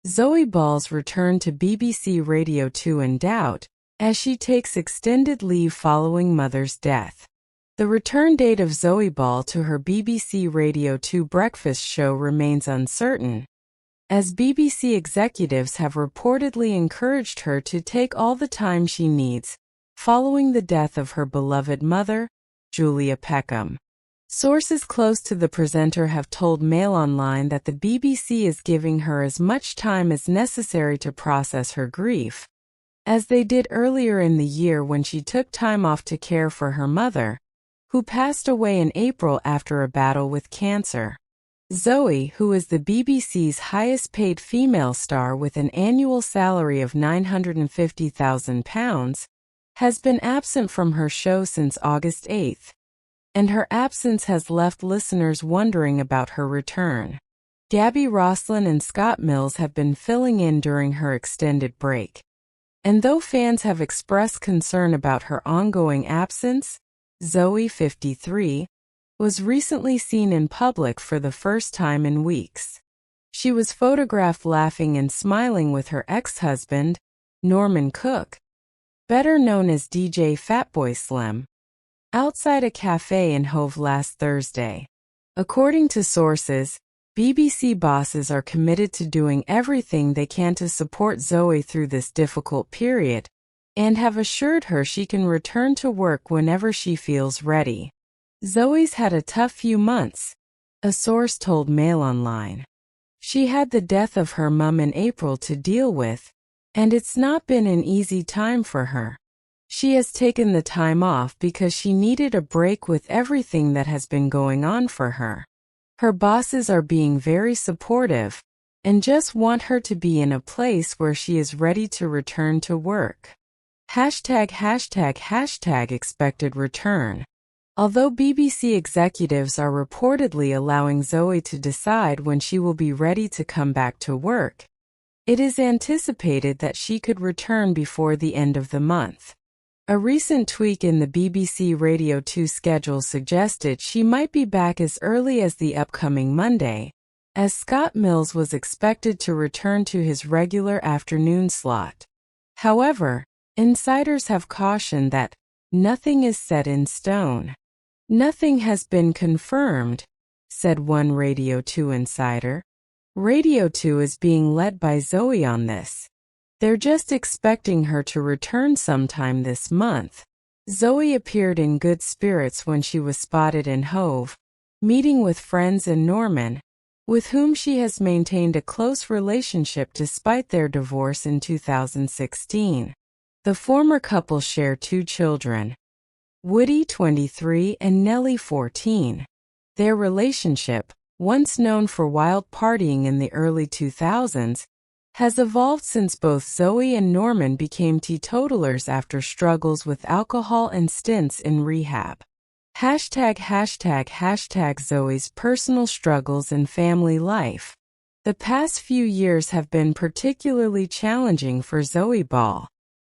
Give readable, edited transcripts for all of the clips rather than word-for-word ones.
Zoe Ball's return to BBC Radio 2 in doubt, as she takes extended leave following mother's death. The return date of Zoe Ball to her BBC Radio 2 breakfast show remains uncertain, as BBC executives have reportedly encouraged her to take all the time she needs, following the death of her beloved mother, Julia Peckham. Sources close to the presenter have told Mail Online that the BBC is giving her as much time as necessary to process her grief, as they did earlier in the year when she took time off to care for her mother, who passed away in April after a battle with cancer. Zoe, who is the BBC's highest-paid female star with an annual salary of £950,000, has been absent from her show since August 8, and her absence has left listeners wondering about her return. Gabby Roslin and Scott Mills have been filling in during her extended break. And though fans have expressed concern about her ongoing absence, Zoe, 53, was recently seen in public for the first time in weeks. She was photographed laughing and smiling with her ex-husband, Norman Cook, better known as DJ Fatboy Slim, outside a cafe in Hove last Thursday. According to sources, BBC bosses are committed to doing everything they can to support Zoe through this difficult period, and have assured her she can return to work whenever she feels ready. Zoe's had a tough few months, a source told Mail Online. She had the death of her mum in April to deal with, and it's not been an easy time for her. She has taken the time off because she needed a break with everything that has been going on for her. Her bosses are being very supportive, and just want her to be in a place where she is ready to return to work. #expected return. Although BBC executives are reportedly allowing Zoe to decide when she will be ready to come back to work, it is anticipated that she could return before the end of the month. A recent tweak in the BBC Radio 2 schedule suggested she might be back as early as the upcoming Monday, as Scott Mills was expected to return to his regular afternoon slot. However, insiders have cautioned that nothing is set in stone. "Nothing has been confirmed," said one Radio 2 insider. Radio 2 is being led by Zoe on this. They're just expecting her to return sometime this month. Zoe appeared in good spirits when she was spotted in Hove, meeting with friends and Norman, with whom she has maintained a close relationship despite their divorce in 2016. The former couple share 2 children, Woody, 23, and Nellie, 14. Their relationship, once known for wild partying in the early 2000s, has evolved since both Zoe and Norman became teetotalers after struggles with alcohol and stints in rehab. #Zoe's personal struggles and family life. The past few years have been particularly challenging for Zoe Ball.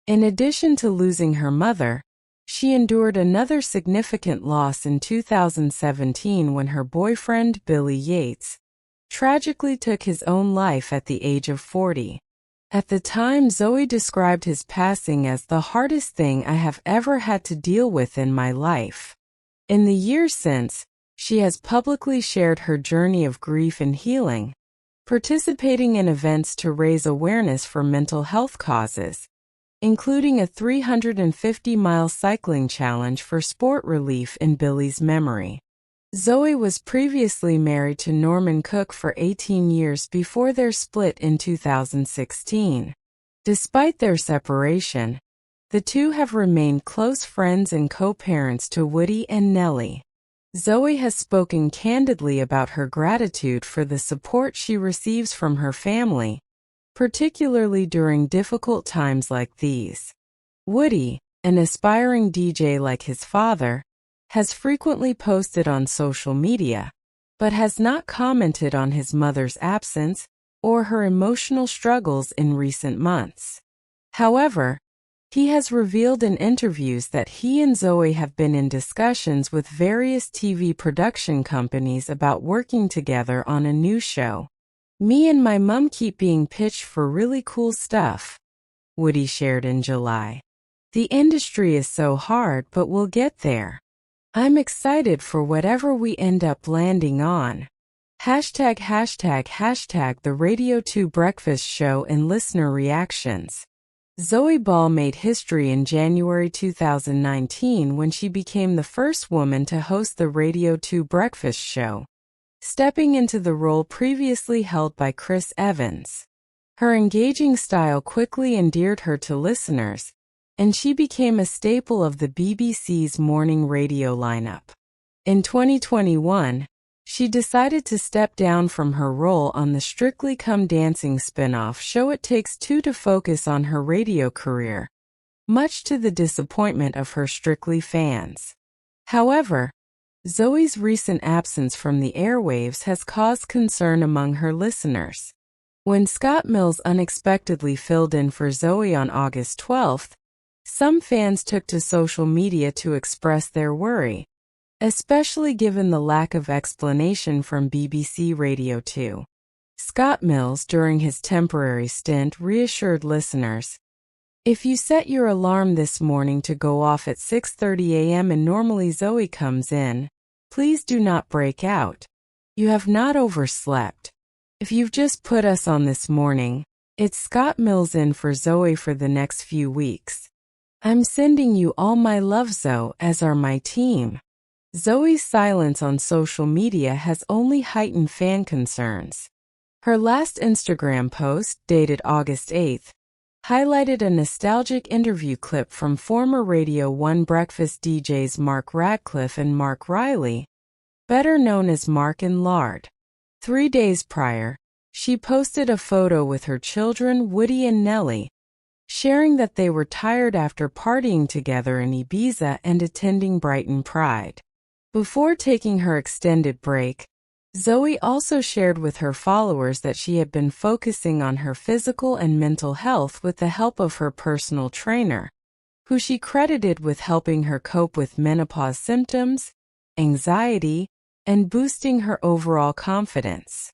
In addition to losing her mother, she endured another significant loss in 2017 when her boyfriend, Billy Yates, tragically took his own life at the age of 40. At the time, Zoe described his passing as the hardest thing I have ever had to deal with in my life. In the years since, she has publicly shared her journey of grief and healing, participating in events to raise awareness for mental health causes, including a 350-mile cycling challenge for sport relief in Billy's memory. Zoe was previously married to Norman Cook for 18 years before their split in 2016. Despite their separation, the two have remained close friends and co-parents to Woody and Nellie. Zoe has spoken candidly about her gratitude for the support she receives from her family, particularly during difficult times like these. Woody, an aspiring DJ like his father, has frequently posted on social media, but has not commented on his mother's absence or her emotional struggles in recent months. However, he has revealed in interviews that he and Zoe have been in discussions with various TV production companies about working together on a new show. Me and my mom keep being pitched for really cool stuff, Woody shared in July. The industry is so hard, but we'll get there. I'm excited for whatever we end up landing on. ##### The Radio 2 Breakfast Show and listener reactions. Zoe Ball made history in January 2019 when she became the first woman to host the Radio 2 Breakfast Show, stepping into the role previously held by Chris Evans. Her engaging style quickly endeared her to listeners, and she became a staple of the BBC's morning radio lineup. In 2021, she decided to step down from her role on the Strictly Come Dancing spin-off show It Takes Two to focus on her radio career, much to the disappointment of her Strictly fans. However, Zoe's recent absence from the airwaves has caused concern among her listeners. When Scott Mills unexpectedly filled in for Zoe on August 12th, some fans took to social media to express their worry, especially given the lack of explanation from BBC Radio 2. Scott Mills, during his temporary stint, reassured listeners, "If you set your alarm this morning to go off at 6:30 a.m. and normally Zoe comes in, please do not break out. You have not overslept. If you've just put us on this morning, it's Scott Mills in for Zoe for the next few weeks. I'm sending you all my love, Zoe, as are my team." Zoe's silence on social media has only heightened fan concerns. Her last Instagram post, dated August 8th, highlighted a nostalgic interview clip from former Radio 1 breakfast DJs Mark Radcliffe and Mark Riley, better known as Mark and Lard. 3 days prior, she posted a photo with her children Woody and Nellie, sharing that they were tired after partying together in Ibiza and attending Brighton Pride. Before taking her extended break, Zoe also shared with her followers that she had been focusing on her physical and mental health with the help of her personal trainer, who she credited with helping her cope with menopause symptoms, anxiety, and boosting her overall confidence.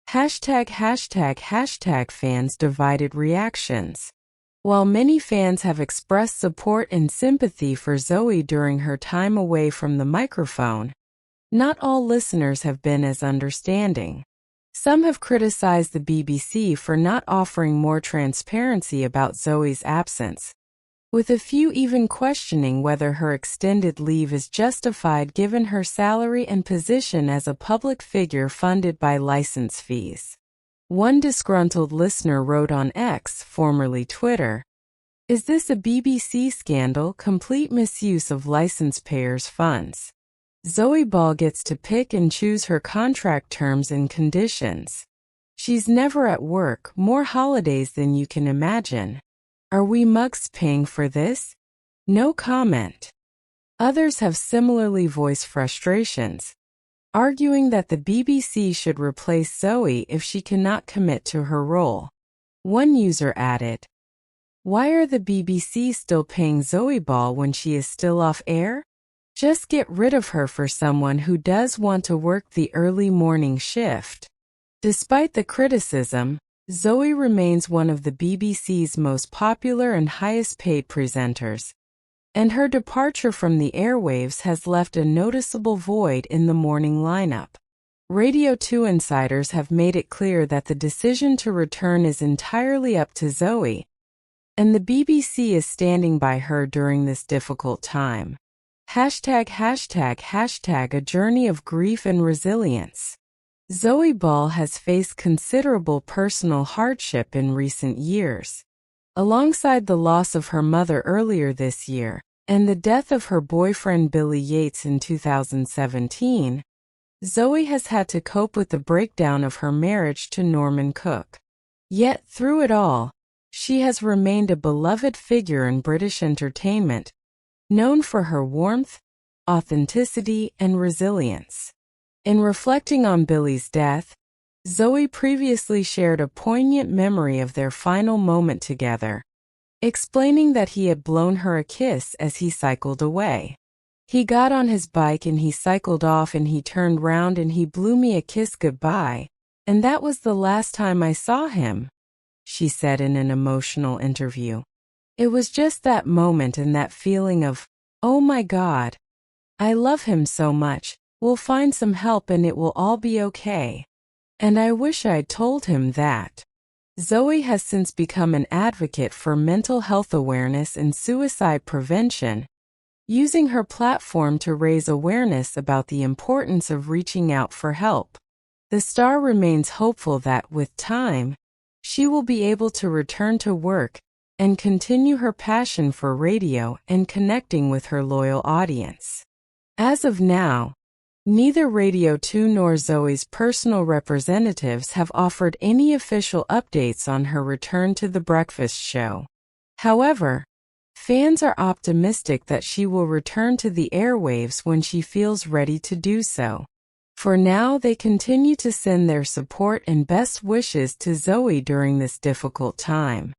#####. Fans divided reactions. While many fans have expressed support and sympathy for Zoe during her time away from the microphone, not all listeners have been as understanding. Some have criticized the BBC for not offering more transparency about Zoe's absence, with a few even questioning whether her extended leave is justified given her salary and position as a public figure funded by license fees. One disgruntled listener wrote on X, formerly Twitter, "Is this a BBC scandal? Complete misuse of license payers' funds. Zoe Ball gets to pick and choose her contract terms and conditions. She's never at work, more holidays than you can imagine. Are we mugs paying for this? No comment." Others have similarly voiced frustrations, arguing that the BBC should replace Zoe if she cannot commit to her role. One user added, "Why are the BBC still paying Zoe Ball when she is still off air? Just get rid of her for someone who does want to work the early morning shift." Despite the criticism, Zoe remains one of the BBC's most popular and highest-paid presenters, and her departure from the airwaves has left a noticeable void in the morning lineup. Radio 2 insiders have made it clear that the decision to return is entirely up to Zoe, and the BBC is standing by her during this difficult time. #####. A journey of grief and resilience. Zoe Ball has faced considerable personal hardship in recent years. Alongside the loss of her mother earlier this year, and the death of her boyfriend Billy Yates in 2017, Zoe has had to cope with the breakdown of her marriage to Norman Cook. Yet, through it all, she has remained a beloved figure in British entertainment, known for her warmth, authenticity, and resilience. In reflecting on Billy's death, Zoe previously shared a poignant memory of their final moment together, explaining that he had blown her a kiss as he cycled away. "He got on his bike and he cycled off and he turned round and he blew me a kiss goodbye, and that was the last time I saw him," she said in an emotional interview. "It was just that moment and that feeling of, oh my God, I love him so much, we'll find some help and it will all be okay. And I wish I'd told him that." Zoe has since become an advocate for mental health awareness and suicide prevention, using her platform to raise awareness about the importance of reaching out for help. The star remains hopeful that, with time, she will be able to return to work and continue her passion for radio and connecting with her loyal audience. As of now, neither Radio 2 nor Zoe's personal representatives have offered any official updates on her return to The Breakfast Show. However, fans are optimistic that she will return to the airwaves when she feels ready to do so. For now, they continue to send their support and best wishes to Zoe during this difficult time.